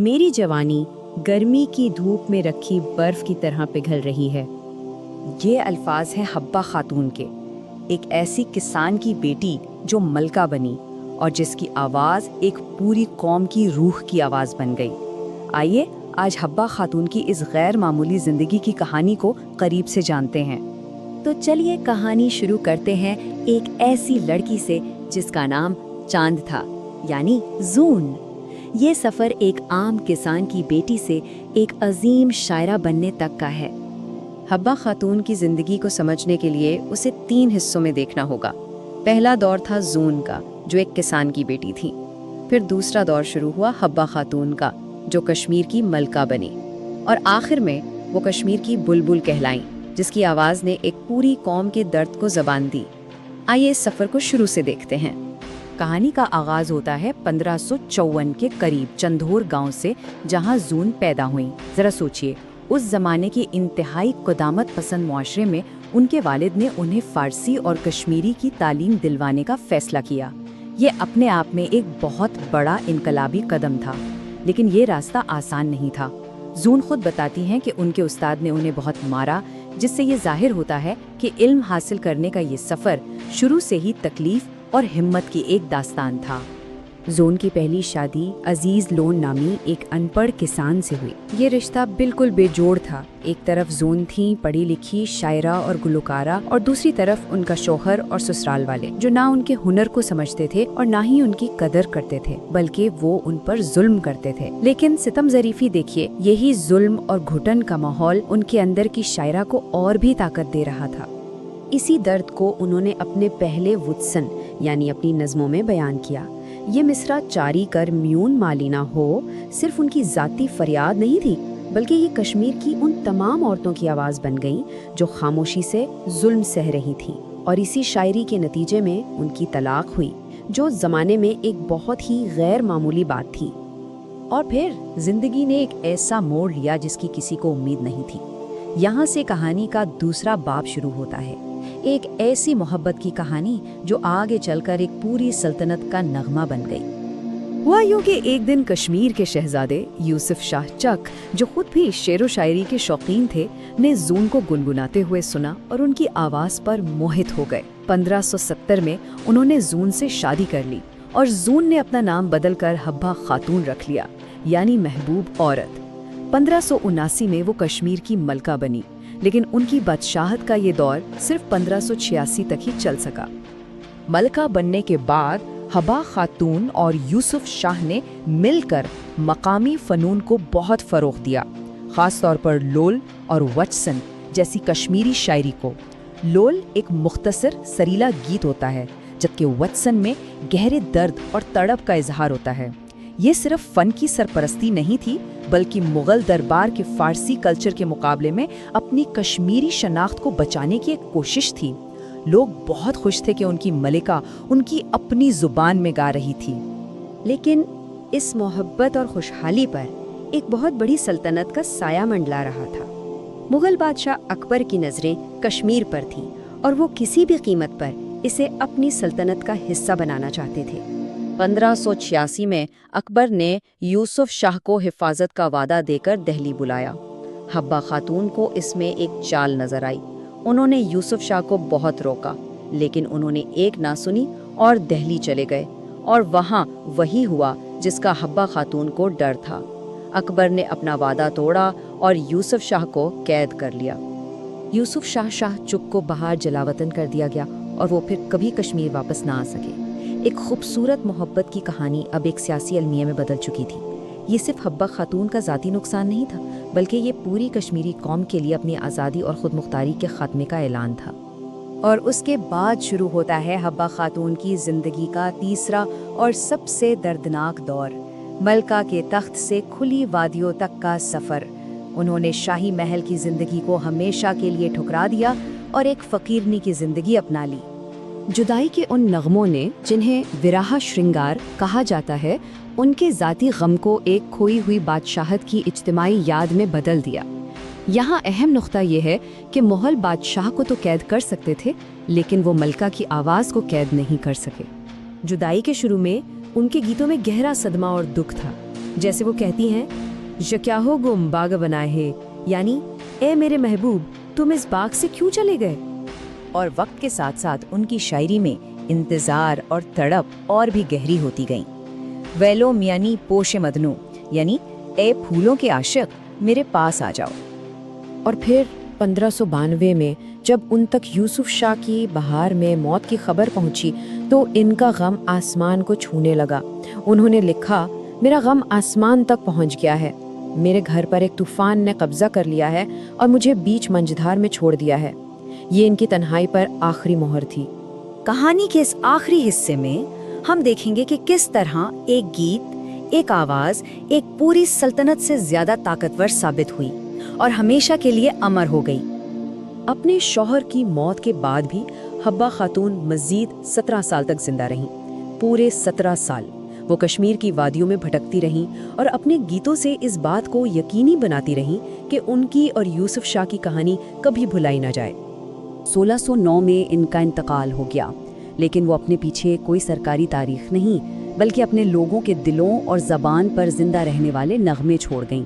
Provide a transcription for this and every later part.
मेरी जवानी गर्मी की धूप में रखी बर्फ की तरह पिघल रही है। ये अल्फाज हैं हब्बा खातून के, एक ऐसी किसान की बेटी जो मलका बनी और जिसकी आवाज़ एक पूरी कौम की रूह की आवाज़ बन गई। आइए आज हब्बा खातून की इस गैर मामूली ज़िंदगी की कहानी को करीब से जानते हैं। तो चलिए कहानी शुरू करते हैं एक ऐसी लड़की से जिसका नाम चांद था, यानी जून। ये सफ़र एक आम किसान की बेटी से एक अजीम शायरा बनने तक का है। हब्बा खातून की ज़िंदगी को समझने के लिए उसे 3 हिस्सों में देखना होगा। पहला दौर था जून का, जो एक किसान की बेटी थी। फिर दूसरा दौर शुरू हुआ हब्बा खातून का, जो कश्मीर की मलका बनी। और आखिर में वो कश्मीर की बुलबुल कहलाईं, जिसकी आवाज़ ने एक पूरी कौम के दर्द को ज़बान दी। आइए इस सफ़र को शुरू से देखते हैं। कहानी का आगाज़ होता है 1554 के करीब चंदोर गांव से, जहां जून पैदा हुई। ज़रा सोचिए, उस ज़माने की इंतहाई क़दामत पसंद मुआशरे में उनके वालिद ने उन्हें फ़ारसी और कश्मीरी की तालीम दिलवाने का फ़ैसला किया। ये अपने आप में एक बहुत बड़ा इनकलाबी कदम था, लेकिन ये रास्ता आसान नहीं था। जून खुद बताती हैं कि उनके उस्ताद ने उन्हें बहुत मारा, जिससे ये जाहिर होता है कि इल्म हासिल करने का ये सफ़र शुरू से ही तकलीफ़ और हिम्मत की एक दास्तान था। जोन की पहली शादी अजीज लोन नामी एक अनपढ़ किसान से हुई। ये रिश्ता बिल्कुल बेजोड़ था। एक तरफ जोन थी पढ़ी लिखी शायरा और गुलकारा, और दूसरी तरफ उनका शौहर और ससुराल वाले, जो ना उनके हुनर को समझते थे और ना ही उनकी कदर करते थे, बल्कि वो उन पर जुल्म करते थे। लेकिन सितम ज़रीफ़ी देखिए, यही जुल्म और घुटन का माहौल उनके अंदर की शायरा को और भी ताकत दे रहा था। इसी दर्द को उन्होंने अपने पहले वुत्सन यानी अपनी नज़मों में बयान किया। ये मिसरा चारी कर म्यून मालिना हो सिर्फ उनकी ज़ाती फरियाद नहीं थी, बल्कि ये कश्मीर की उन तमाम औरतों की आवाज़ बन गई जो खामोशी से जुल्म सह रही थीं। और इसी शायरी के नतीजे में उनकी तलाक हुई, जो ज़माने में एक बहुत ही गैर मामूली बात थी। और फिर ज़िंदगी ने एक ऐसा मोड़ लिया जिसकी किसी को उम्मीद नहीं थी। यहाँ से कहानी का दूसरा बाब शुरू होता है, एक ऐसी मोहब्बत की कहानी जो आगे चलकर एक पूरी सल्तनत का नगमा बन गई। हुआ यूं कि एक दिन कश्मीर के शहजादे यूसुफ शाह चक, जो खुद भी शेर व शायरी के शौकीन थे, ने जून को गुनगुनाते हुए सुना और उनकी आवाज़ पर मोहित हो गए। 1570 में उन्होंने जून से शादी कर ली और जून ने अपना नाम बदलकर हब्बा खातून रख लिया, यानी महबूब औरत। 1579 में वो कश्मीर की मलका बनी, लेकिन उनकी बादशाहत का ये दौर सिर्फ 1586 तक ही चल सका। मलका बनने के बाद हब्बा खातून और यूसुफ शाह ने मिलकर मकामी फ़नून को बहुत फ़रोग़ दिया, ख़ास तौर पर लोल और वचसन जैसी कश्मीरी शायरी को। लोल एक मुख्तसर सरीला गीत होता है, जबकि वचसन में गहरे दर्द और तड़प का इजहार होता है। ये सिर्फ फ़न की सरपरस्ती नहीं थी, बल्कि मुग़ल दरबार के फ़ारसी कल्चर के मुकाबले में अपनी कश्मीरी शनाख्त को बचाने की एक कोशिश थी। लोग बहुत खुश थे कि उनकी मलिका उनकी अपनी ज़ुबान में गा रही थी। लेकिन इस मोहब्बत और खुशहाली पर एक बहुत बड़ी सल्तनत का साया मंडला रहा था। मुग़ल बादशाह अकबर की नज़रें कश्मीर पर थीं और वो किसी भी कीमत पर इसे अपनी सल्तनत का हिस्सा बनाना चाहते थे। 1586 में अकबर ने यूसुफ शाह को हिफाजत का वादा देकर दिल्ली बुलाया। हब्बा खातून को इसमें एक चाल नजर आई। उन्होंने यूसुफ शाह को बहुत रोका, लेकिन उन्होंने एक ना सुनी और दिल्ली चले गए। और वहाँ वही हुआ जिसका हब्बा खातून को डर था। अकबर ने अपना वादा तोड़ा और यूसुफ शाह को कैद कर लिया। यूसुफ शाह चुक को बाहर जलावतन कर दिया गया और वो फिर कभी कश्मीर वापस ना आ सके। एक खूबसूरत मोहब्बत की कहानी अब एक सियासी अलमिया में बदल चुकी थी। ये सिर्फ हब्बा खातून का ज़ाती नुकसान नहीं था, बल्कि ये पूरी कश्मीरी कौम के लिए अपनी आज़ादी और ख़ुद मुख्तारी के ख़ात्मे का ऐलान था। और उसके बाद शुरू होता है हब्बा खातून की ज़िंदगी का तीसरा और सबसे दर्दनाक दौर, मलका के तख्त से खुली वादियों तक का सफ़र। उन्होंने शाही महल की ज़िंदगी को हमेशा के लिए ठुकरा दिया और एक फ़कीरनी की ज़िंदगी अपना ली। जुदाई के उन नगमों ने, जिन्हें विराह श्रृंगार कहा जाता है, उनके ज़ाती गम को एक खोई हुई बादशाहत की इज्तिमाई याद में बदल दिया। यहाँ अहम नुक्ता ये है कि मुग़ल बादशाह को तो कैद कर सकते थे, लेकिन वो मलका की आवाज़ को कैद नहीं कर सके। जुदाई के शुरू में उनके गीतों में गहरा सदमा और दुख था। جیسے وہ کہتی ہیں "یکیاہو گم باغ بنائے ہے", یعنی اے میرے محبوب تم اس باغ سے کیوں چلے گئے؟ اور وقت کے ساتھ ساتھ ان کی شاعری میں انتظار اور تڑپ اور بھی گہری ہوتی گئیں۔ ویلو میانی پوش مدنو، یعنی اے پھولوں کے عاشق میرے پاس آ جاؤ۔ اور پھر 1592 میں جب ان تک یوسف شاہ کی بہار میں موت کی خبر پہنچی تو ان کا غم آسمان کو چھونے لگا۔ انہوں نے لکھا میرا غم آسمان تک پہنچ گیا ہے، میرے گھر پر ایک طوفان نے قبضہ کر لیا ہے اور مجھے بیچ منجدھار میں چھوڑ دیا ہے۔ یہ ان کی تنہائی پر آخری مہر تھی۔ کہانی کے اس آخری حصے میں ہم دیکھیں گے کہ کس طرح ایک گیت، ایک آواز ایک پوری سلطنت سے زیادہ طاقتور ثابت ہوئی اور ہمیشہ کے لیے امر ہو گئی۔ اپنے شوہر کی موت کے بعد بھی حبہ خاتون مزید 17 سال تک زندہ رہیں۔ پورے 17 سال وہ کشمیر کی وادیوں میں بھٹکتی رہیں اور اپنے گیتوں سے اس بات کو یقینی بناتی رہیں کہ ان کی اور یوسف شاہ کی کہانی کبھی بھلائی نہ جائے۔ 1609 میں ان کا انتقال ہو گیا، لیکن وہ اپنے پیچھے کوئی سرکاری تاریخ نہیں بلکہ اپنے لوگوں کے دلوں اور زبان پر زندہ رہنے والے نغمے چھوڑ گئیں۔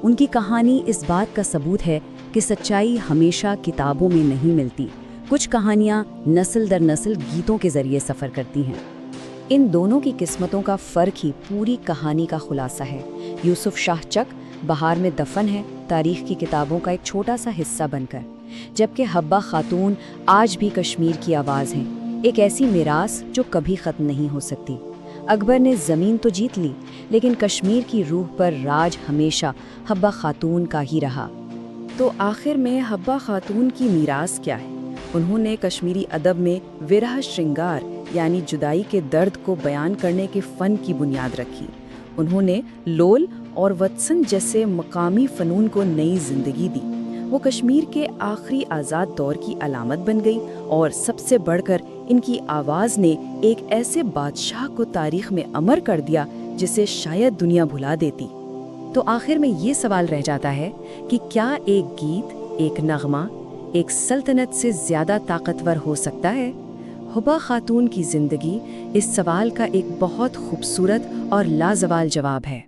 ان کی کہانی اس بات کا ثبوت ہے کہ سچائی ہمیشہ کتابوں میں نہیں ملتی، کچھ کہانیاں نسل در نسل گیتوں کے ذریعے سفر کرتی ہیں۔ ان دونوں کی قسمتوں کا فرق ہی پوری کہانی کا خلاصہ ہے۔ یوسف شاہ چک بہار میں دفن ہے، تاریخ کی کتابوں کا ایک چھوٹا سا حصہ بن کر، جبکہ حبہ خاتون آج بھی کشمیر کی آواز ہیں، ایک ایسی میراث جو کبھی ختم نہیں ہو سکتی۔ اکبر نے زمین تو جیت لی، لیکن کشمیر کی روح پر راج ہمیشہ حبہ خاتون کا ہی رہا۔ تو آخر میں حبہ خاتون کی میراث کیا ہے؟ انہوں نے کشمیری ادب میں ورہ شرنگار یعنی جدائی کے درد کو بیان کرنے کے فن کی بنیاد رکھی۔ انہوں نے لول اور وتسن جیسے مقامی فنون کو نئی زندگی دی۔ وہ کشمیر کے آخری آزاد دور کی علامت بن گئی، اور سب سے بڑھ کر ان کی آواز نے ایک ایسے بادشاہ کو تاریخ میں امر کر دیا جسے شاید دنیا بھلا دیتی۔ تو آخر میں یہ سوال رہ جاتا ہے کہ کیا ایک گیت، ایک نغمہ، ایک سلطنت سے زیادہ طاقتور ہو سکتا ہے؟ حبہ خاتون کی زندگی اس سوال کا ایک بہت خوبصورت اور لازوال جواب ہے۔